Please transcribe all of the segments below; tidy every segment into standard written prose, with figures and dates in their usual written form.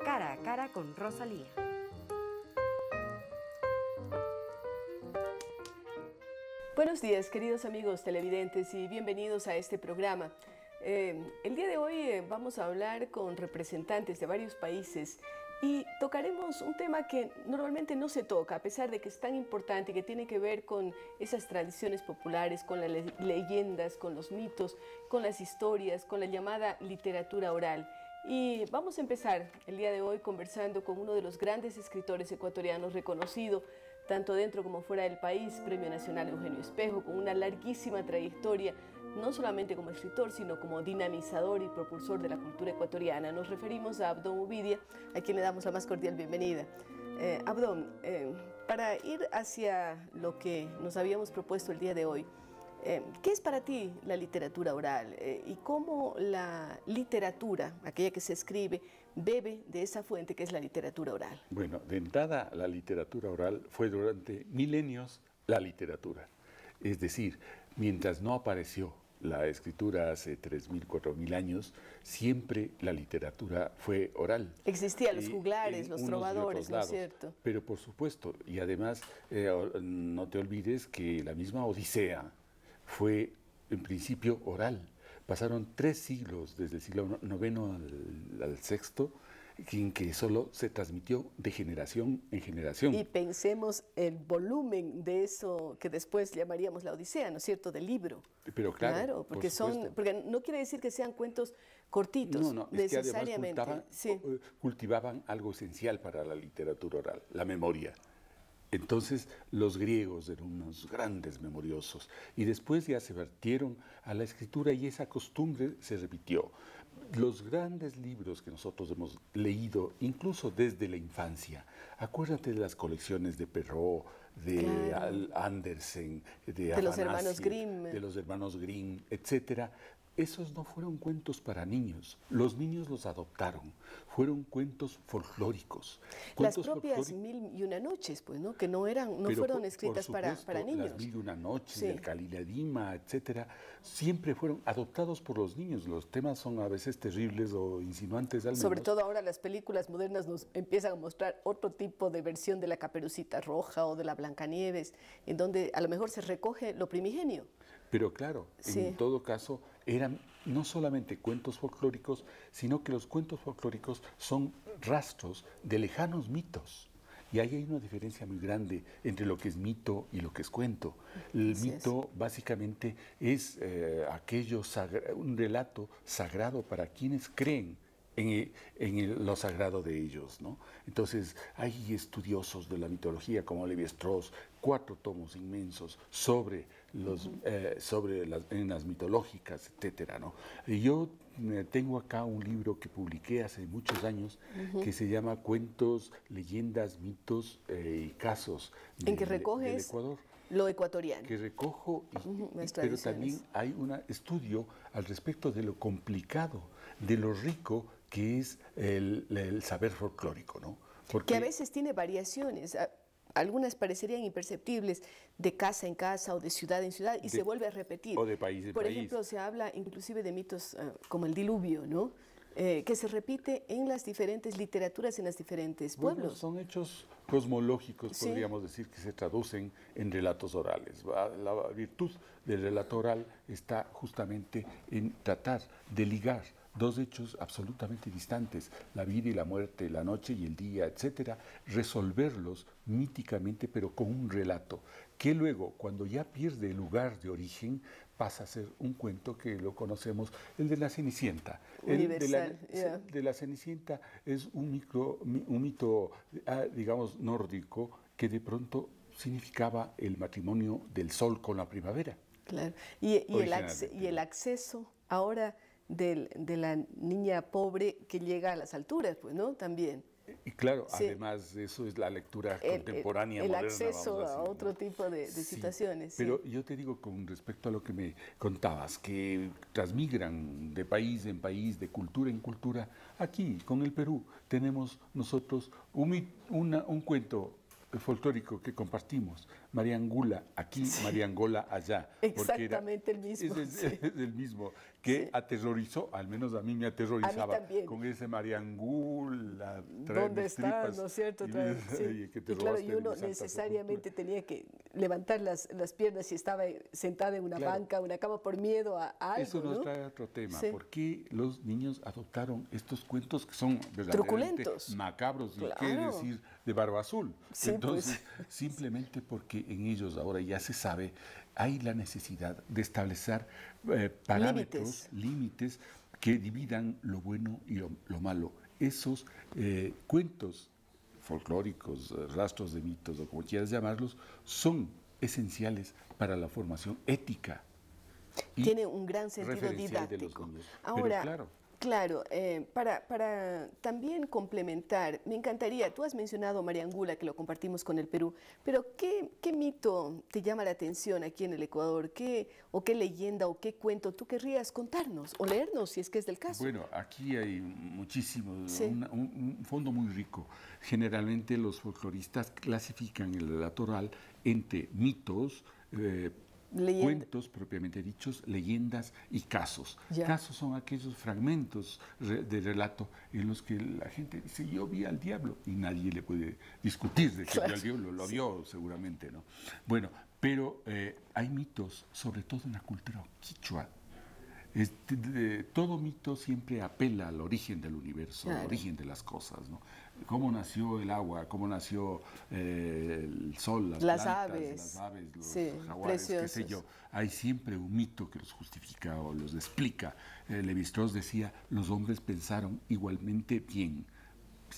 Cara a cara con Rosalía. Buenos días, queridos amigos televidentes, y bienvenidos a este programa. El día de hoy vamos a hablar con representantes de varios países y tocaremos un tema que normalmente no se toca, a pesar de que es tan importante y que tiene que ver con esas tradiciones populares, con las leyendas, con los mitos, con las historias, con la llamada literatura oral. Y vamos a empezar el día de hoy conversando con uno de los grandes escritores ecuatorianos reconocido tanto dentro como fuera del país, Premio Nacional Eugenio Espejo, con una larguísima trayectoria, no solamente como escritor, sino como dinamizador y propulsor de la cultura ecuatoriana. Nos referimos a Abdón Ubidia, a quien le damos la más cordial bienvenida. Abdón, para ir hacia lo que nos habíamos propuesto el día de hoy, ¿qué es para ti la literatura oral y cómo la literatura, aquella que se escribe, bebe de esa fuente que es la literatura oral? Bueno, de entrada la literatura oral fue durante milenios la literatura. Es decir, mientras no apareció la escritura hace 3.000, 4.000 años, siempre la literatura fue oral. Existían los juglares, los trovadores, ¿no es cierto? Pero por supuesto, y además no te olvides que la misma Odisea fue en principio oral. Pasaron 3 siglos, desde el siglo IX al VI, en que solo se transmitió de generación en generación. Y pensemos el volumen de eso que después llamaríamos la Odisea, ¿no es cierto?, del libro. Pero claro, porque no quiere decir que sean cuentos cortitos, no, necesariamente. Es que además cultivaban algo esencial para la literatura oral, la memoria. Entonces los griegos eran unos grandes memoriosos y después ya se vertieron a la escritura y esa costumbre se repitió. Los grandes libros que nosotros hemos leído, incluso desde la infancia, acuérdate de las colecciones de Perrault, de Andersen, de los hermanos Grimm. De los hermanos Grimm, etcétera. Esos no fueron cuentos para niños, los niños los adoptaron, fueron cuentos folclóricos. Las propias Mil y una noches, pues, ¿no? Que no fueron escritas para niños. Las Mil y una noches, el Calila Dima, etcétera, siempre fueron adoptados por los niños. Los temas son a veces terribles o insinuantes al menos. Sobre todo ahora las películas modernas nos empiezan a mostrar otro tipo de versión de la Caperucita Roja o de la Blancanieves, en donde a lo mejor se recoge lo primigenio. Pero claro, en todo caso, eran no solamente cuentos folclóricos, sino que los cuentos folclóricos son rastros de lejanos mitos. Y ahí hay una diferencia muy grande entre lo que es mito y lo que es cuento. El mito básicamente es un relato sagrado para quienes creen en lo sagrado de ellos, ¿no? Entonces hay estudiosos de la mitología como Levi-Strauss, 4 tomos inmensos sobre las enas mitológicas, etcétera, ¿no? Y yo tengo acá un libro que publiqué hace muchos años que se llama Cuentos, Leyendas, Mitos y Casos en que recoges del Ecuador. Lo ecuatoriano. Que recojo, pero también hay un estudio al respecto de lo complicado, de lo rico que es el saber folclórico, ¿no? Porque que a veces tiene variaciones. Algunas parecerían imperceptibles de casa en casa o de ciudad en ciudad y se vuelve a repetir. O de país en Por país. ejemplo, se habla inclusive de mitos como el diluvio, ¿no? Que se repite en las diferentes literaturas, en los diferentes pueblos. Bueno, son hechos cosmológicos, podríamos decir, que se traducen en relatos orales. La virtud del relato oral está justamente en tratar de ligar 2 hechos absolutamente distantes, la vida y la muerte, la noche y el día, etcétera, resolverlos míticamente, pero con un relato, que luego, cuando ya pierde el lugar de origen, pasa a ser un cuento que lo conocemos, el de la Cenicienta. Universal, de la Cenicienta es un mito, digamos, nórdico, que de pronto significaba el matrimonio del sol con la primavera. Claro, y el acceso ahora de la niña pobre que llega a las alturas, pues, ¿no? También. Y claro, además eso es la lectura contemporánea, el moderna. El acceso a otro tipo de situaciones. Pero yo te digo, con respecto a lo que me contabas, que transmigran de país en país, de cultura en cultura, aquí, con el Perú, tenemos nosotros un cuento folclórico que compartimos, Mariangula aquí, Mariangola allá. Exactamente el mismo. Es el mismo, que aterrorizó, al menos a mí me aterrorizaba, a mí también, con ese Mariangula. ¿dónde estás? ¿No es cierto? Sí. Y claro, y uno necesariamente tenía que levantar las piernas si estaba sentada en una banca, una cama, por miedo a algo. Eso nos trae otro tema. ¿Por qué los niños adoptaron estos cuentos que son verdaderamente truculentos, macabros, y qué decir, de barba azul? Sí, entonces, simplemente porque en ellos ahora ya se sabe, hay la necesidad de establecer parámetros, límites que dividan lo bueno y lo malo. Esos cuentos folclóricos, rastros de mitos o como quieras llamarlos, son esenciales para la formación ética. Tiene un gran sentido didáctico. Ahora, claro, para también complementar, me encantaría, tú has mencionado Mariangula, que lo compartimos con el Perú, pero ¿qué mito te llama la atención aquí en el Ecuador? ¿Qué leyenda o qué cuento tú querrías contarnos o leernos, si es que es del caso? Bueno, aquí hay muchísimo, un fondo muy rico. Generalmente los folcloristas clasifican el relato oral entre mitos, cuentos propiamente dichos, leyendas y casos. Casos son aquellos fragmentos de relato en los que la gente dice, yo vi al diablo, y nadie le puede discutir de que vio al diablo, lo vio seguramente, ¿no? Bueno, pero hay mitos, sobre todo en la cultura quichua. Todo mito siempre apela al origen del universo, al origen de las cosas, ¿no? Cómo nació el agua, cómo nació el sol, las plantas, las aves, los jaguares, qué sé yo. Hay siempre un mito que los justifica o los explica. Levi-Strauss decía, los hombres pensaron igualmente bien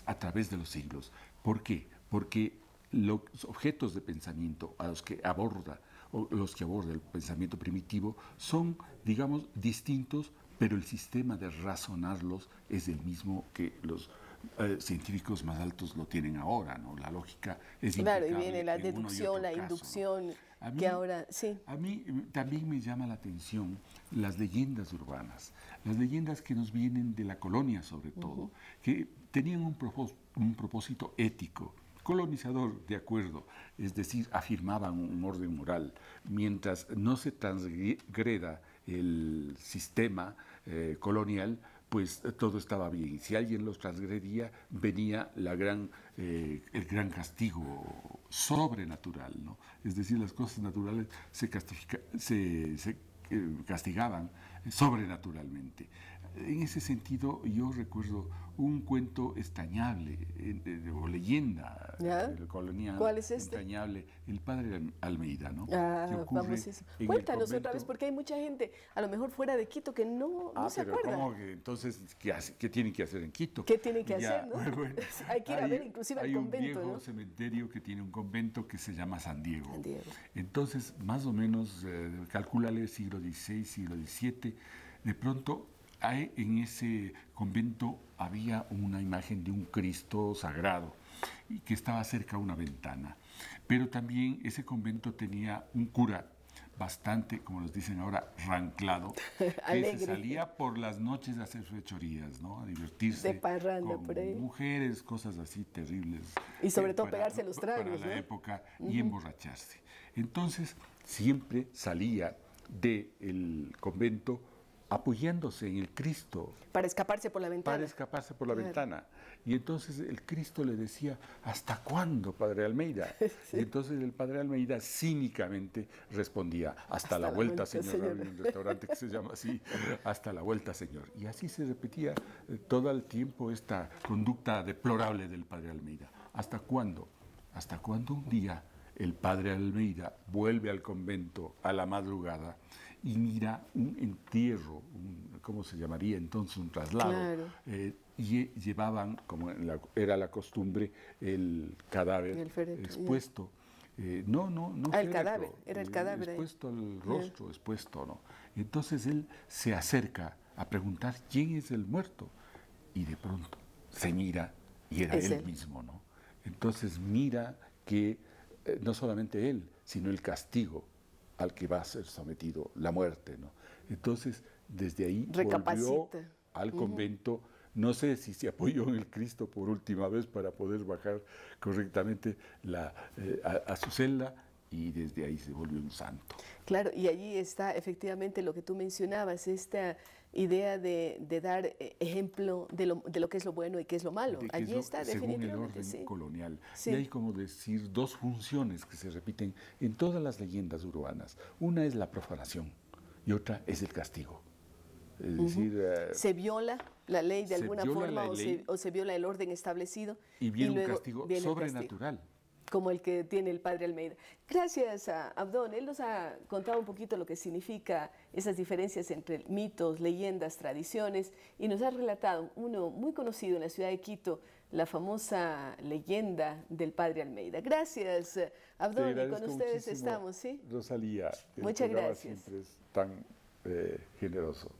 a través de los siglos. ¿Por qué? Porque los objetos de pensamiento a los que aborda el pensamiento primitivo son, digamos, distintos, pero el sistema de razonarlos es el mismo que los científicos más altos lo tienen ahora, ¿no? La lógica es impecable. Claro, y viene la deducción, la inducción, ¿no? Que ahora, sí. A mí también me llama la atención las leyendas urbanas, las leyendas que nos vienen de la colonia sobre todo, que tenían un propósito ético, colonizador, de acuerdo, es decir, afirmaban un orden moral, mientras no se transgreda el sistema colonial, pues todo estaba bien. Y si alguien los transgredía, venía el gran castigo sobrenatural, ¿no? Es decir, las cosas naturales se castigaban sobrenaturalmente. En ese sentido, yo recuerdo un cuento entrañable o leyenda colonial. ¿Cuál es este? Entrañable, el padre Almeida, ¿no? Cuéntanos otra vez, porque hay mucha gente, a lo mejor fuera de Quito, que no se acuerda. ¿Cómo que, entonces, ¿qué tienen que hacer en Quito? ¿Qué tienen que hacer, no? Bueno, hay que ir a ver inclusive al convento, hay un viejo cementerio que tiene un convento que se llama San Diego. Entonces, más o menos, calcúlale siglo XVI, siglo XVII, de pronto en ese convento había una imagen de un Cristo sagrado y que estaba cerca de una ventana. Pero también ese convento tenía un cura bastante, como nos dicen ahora, ranclado, que se salía por las noches a hacer fechorías, ¿no? A divertirse. De parranda con por ahí. Mujeres, cosas así terribles. Y sobre todo pegarse los tragos, para la época, y emborracharse. Entonces, siempre salía del convento apoyándose en el Cristo. Para escaparse por la ventana. Para escaparse por la ventana. Y entonces el Cristo le decía, ¿hasta cuándo, Padre Almeida? Y entonces el Padre Almeida cínicamente respondía, hasta la vuelta, señor. Había un restaurante que se llama así, hasta la vuelta, señor. Y así se repetía todo el tiempo esta conducta deplorable del Padre Almeida. ¿Hasta cuándo? Hasta cuándo un día el Padre Almeida vuelve al convento a la madrugada y mira un entierro, ¿cómo se llamaría entonces? Un traslado. Claro. Y llevaban, como era la costumbre, el cadáver expuesto. No el cadáver, era el cadáver. Expuesto al rostro, expuesto, ¿no? Entonces él se acerca a preguntar quién es el muerto y de pronto se mira y era él mismo, ¿no? Entonces mira que no solamente él, sino el castigo al que va a ser sometido, la muerte, ¿no? Entonces, desde ahí volvió al convento. No sé si se apoyó en el Cristo por última vez para poder bajar correctamente a su celda, y desde ahí se volvió un santo. Claro, y allí está efectivamente lo que tú mencionabas, esta idea de dar ejemplo de lo que es lo bueno y qué es lo malo. Allí está definitivamente. Según el orden colonial. Sí. Y hay, como decir, dos funciones que se repiten en todas las leyendas urbanas. Una es la profanación y otra es el castigo. Es decir, se viola la ley de alguna forma o se viola el orden establecido. Y viene un castigo sobrenatural. Como el que tiene el padre Almeida. Gracias a Abdón. Él nos ha contado un poquito lo que significa esas diferencias entre mitos, leyendas, tradiciones, y nos ha relatado uno muy conocido en la ciudad de Quito, la famosa leyenda del padre Almeida. Gracias, Abdón, y con ustedes estamos, ¿sí? Rosalía, muchas gracias. Siempre es tan generoso.